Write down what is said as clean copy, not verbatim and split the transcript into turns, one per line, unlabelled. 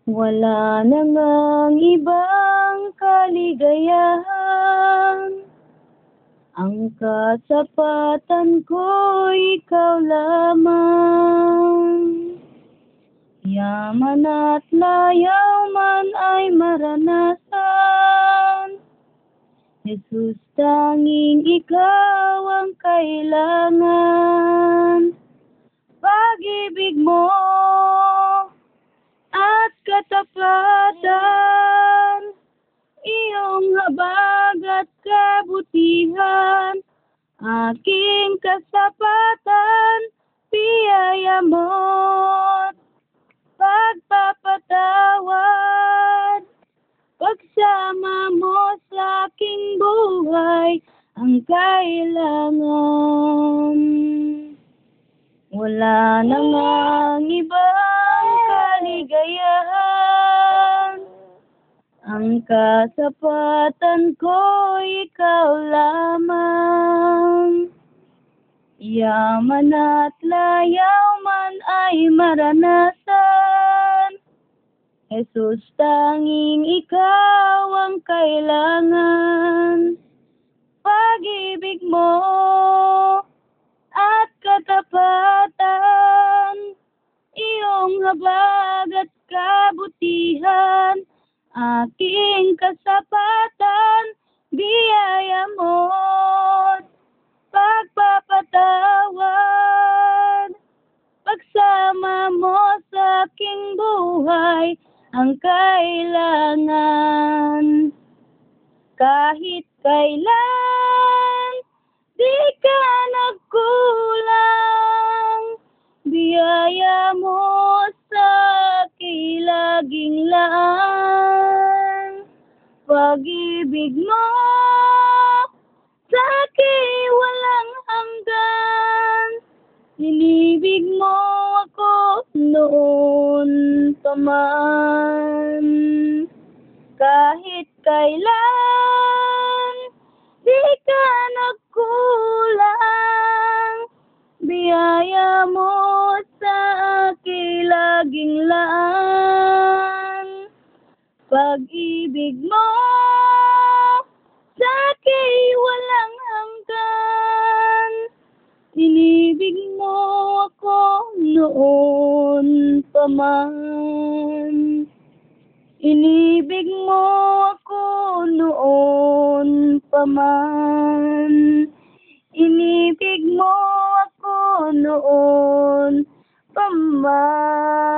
Wala na ngang ibang kaligayahan, ang kasapatan ko'y ikaw lamang. Yaman at layaw man ay maranasan, Jesus, tanging ikaw ang kailangan. Pag-ibig mo at katapatan, iyong habag at kabutihan, aking kasapatan, biyaya mo't pagpapatawad. Pagsama mo sa aking buhay ang kailangan. Wala na ngang ibang kaligayahan, ang kasapatan ko'y ikaw lamang. Yaman at layaw man ay maranasan, Jesus, tanging ikaw ang kailangan. Pag-ibig mo at katapatan, iyong habag at kabutihan, aking kasapatan, biyaya mo't pagpapatawad. Pagsama mo sa aking buhay ang kailangan. Kahit kailan di ka nagkulang, biyaya mo sa akin laging laan. Pag-ibig mo sa akin walang hanggan, inibig mo ako noon pa man. Kahit kailan di ka nagkulang, biyaya mo sa akin laging laan. Pag-ibig mo sa akin walang hanggan, inibig mo ako noon pa man. Inibig mo ako noon pa man. Inibig mo ako noon pa man.